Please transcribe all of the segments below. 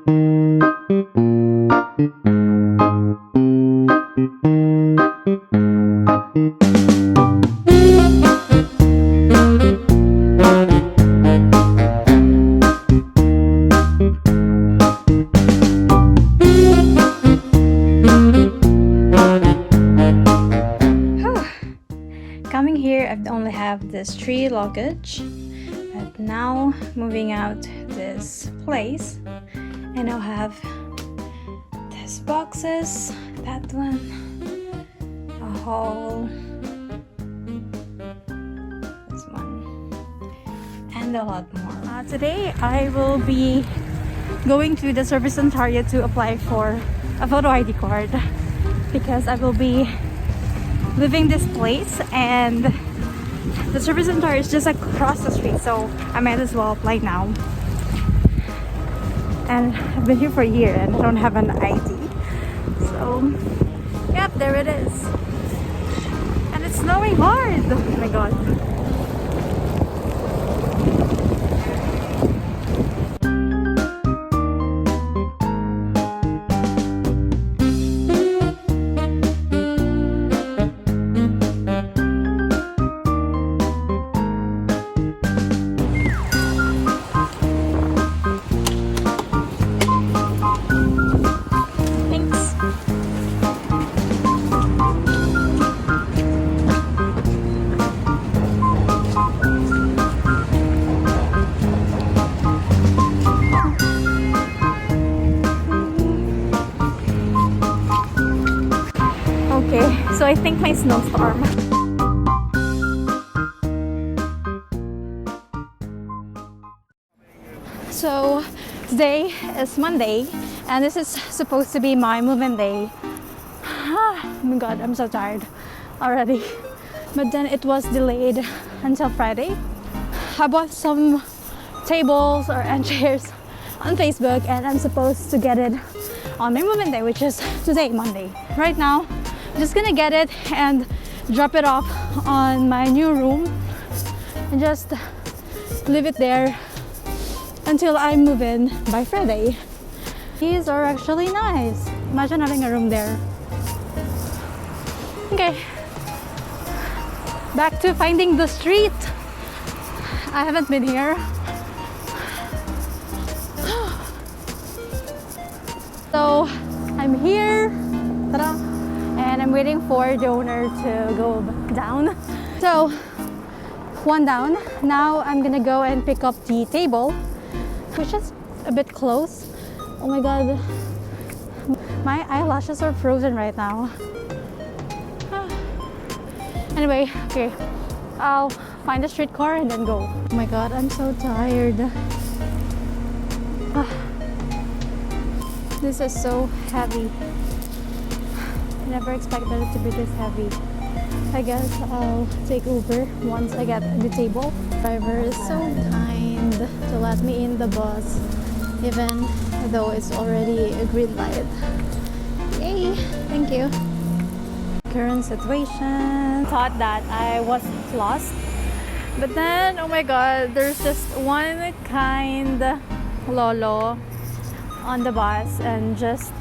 Coming here, I only have this 3 luggage, but now moving out this place, I now have these boxes, that one, a whole, this one, and a lot more. Today, I will be going to the service center to apply for a photo ID card because I will be leaving this place and the service center is just across the street, so I might as well apply now. And I've been here for a year and I don't have an ID, so yep, there it is. And it's snowing hard. Oh my god. So I think my snowstorm. So today is Monday and this is supposed to be my move-in day. Oh my god, I'm so tired already. But then it was delayed until Friday. I bought some tables and chairs on Facebook and I'm supposed to get it on my move-in day, which is today, Monday. Right now, I'm just gonna get it and drop it off on my new room and just leave it there until I move in by Friday. These are actually nice. Imagine having a room there. Okay, back to finding the street. I haven't been here. So I'm here. Ta-da! And I'm waiting for the owner to go down. So, one down. Now I'm gonna go and pick up the table, which is a bit close. Oh my god, my eyelashes are frozen right now. Anyway, okay, I'll find a streetcar and then go. Oh my god, I'm so tired. This is so heavy. I never expected it to be this heavy. I guess I'll take Uber once I get the table. Driver is so kind to let me in the bus, even though it's already a green light. Yay! Thank you. Current situation. Thought that I was lost, but then oh my god, there's just one kind lolo on the bus and just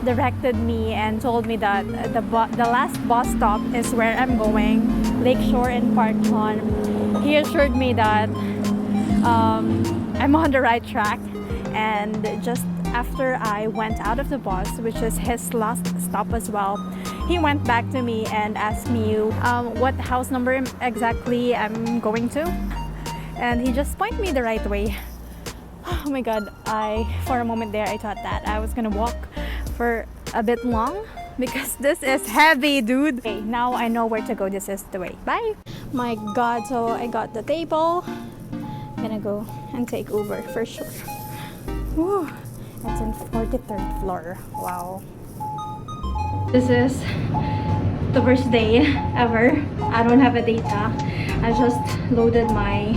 directed me and told me that the last bus stop is where I'm going, Lakeshore in Parkton. He assured me that I'm on the right track, and just after I went out of the bus, which is his last stop as well, he went back to me and asked me what house number exactly I'm going to, and he just pointed me the right way. Oh my god, for a moment there I thought that I was gonna walk for a bit long because this is heavy, dude. Okay, now I know where to go. This is the way. Bye. My god, so I got the table. I'm gonna go and take Uber for sure. Woo. It's in 43rd floor. Wow. This is the worst day ever. I don't have a data. I just loaded my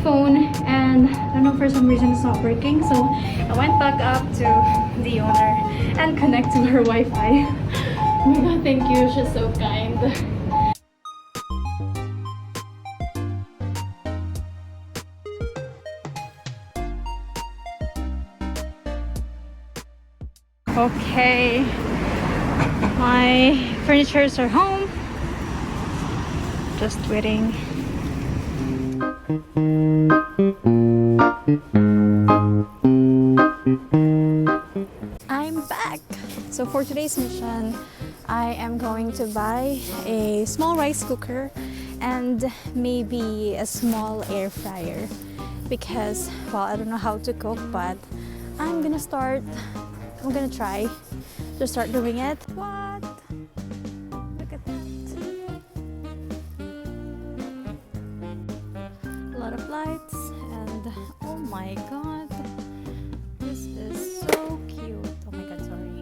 phone and I don't know, for some reason it's not working, so I went back up to the owner and connect to her Wi-Fi. Oh my god, thank you, she's so kind. Okay, my furnitures are home. Just waiting. I'm back. So for today's mission, I am going to buy a small rice cooker and maybe a small air fryer because, well, I don't know how to cook, but I'm gonna try to start doing it. What? Look at that. A lot of lights and oh my god, this is so cute. Oh my god, sorry.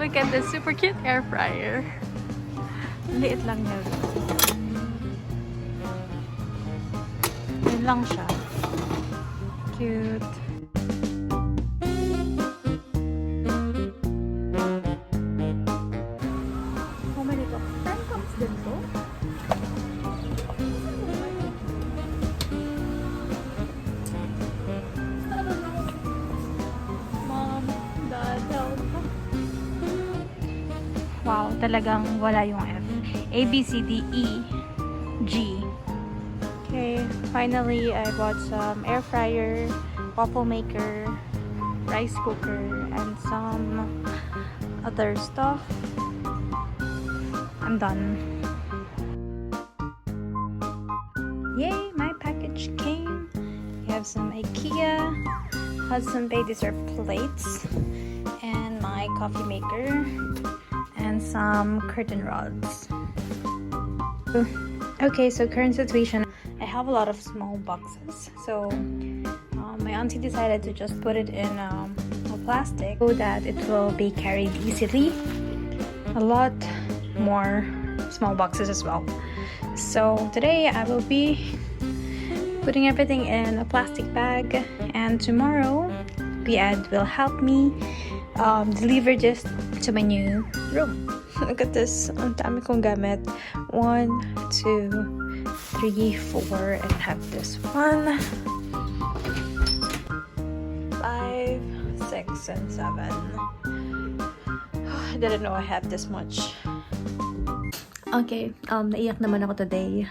Look at this super cute air fryer. Liit lang niya. Yun lang siya. Cute. How many to? 10 cups din to? Mom, Dad, help. Wow, talagang wala yung F. A, B, C, D, E, G. Okay, finally I bought some air fryer, waffle maker, rice cooker, and some other stuff. I'm done. Yay, my package came. We have some IKEA, Hudson Bay dessert plates, and my coffee maker, and some curtain rods. Okay, so current situation, I have a lot of small boxes, so my auntie decided to just put it in a plastic so that it will be carried easily. A lot more small boxes as well. So today I will be putting everything in a plastic bag, and tomorrow Piad will help me deliver this to my new room. Look at this. Ang dami kong gamit. 1, 2, 3, 4, and have this 1, 5, 6, and 7. I didn't know I have this much. Okay, naiyak naman ako today.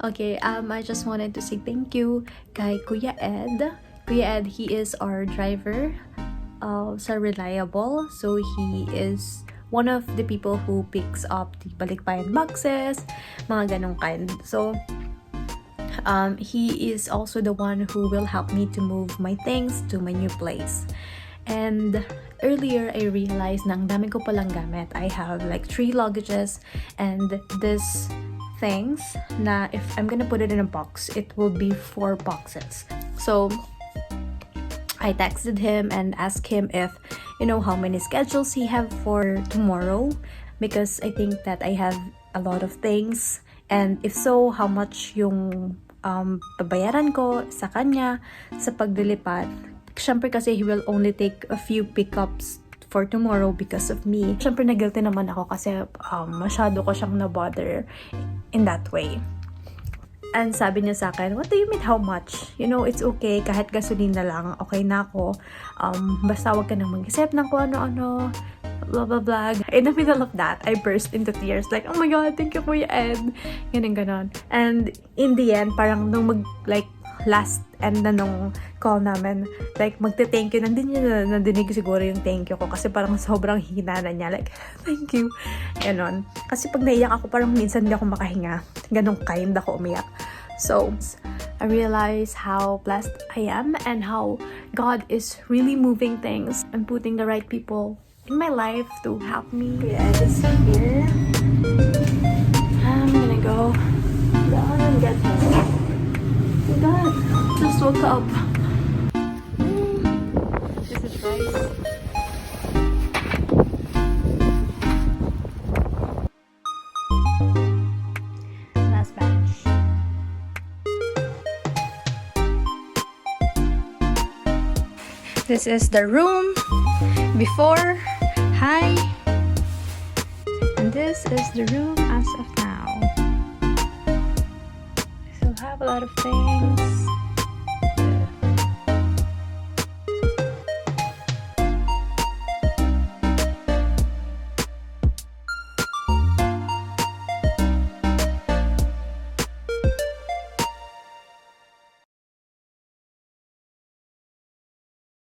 Okay, I just wanted to say thank you kay Kuya Ed. Kuya Ed, he is our driver. So reliable, so he is one of the people who picks up the balikbayan boxes, mga ganong kind. So he is also the one who will help me to move my things to my new place. And earlier I realized na ang dami ko palang gamit. I have like 3 luggages and this things na if I'm gonna put it in a box, it will be 4 boxes. So I texted him and asked him if, how many schedules he have for tomorrow, because I think that I have a lot of things, and if so, how much yung babayaran ko sa kanya sa paglilipat. Siyempre kasi he will only take a few pickups for tomorrow because of me. Siyempre na guilty naman ako kasi masyado ko siyang na-bother in that way. And sabi niya sa akin, what do you mean how much? It's okay, kahit gasolina lang, okay na ako. Basta wag ka nang mag-isip ng kung ano-ano, blah blah blah. In the middle of that, I burst into tears. Like, oh my god, thank you Kuya Ed. Ganon. And in the end, parang nung last end na nung call namin, magte-thank you, nandinig siguro yung thank you ko kasi parang sobrang hina na niya, thank you, ganon. Kasi pag naiyak ako, parang minsan hindi ako makahinga, ganong kind ako umiyak. So I realize how blessed I am and how God is really moving things and putting the right people in my life to help me. Yeah, this here, I'm gonna go down and get this. God, just woke up. This is rice. Last batch. This is the room before. Hi. And this is the room as of now. I still have a lot of things.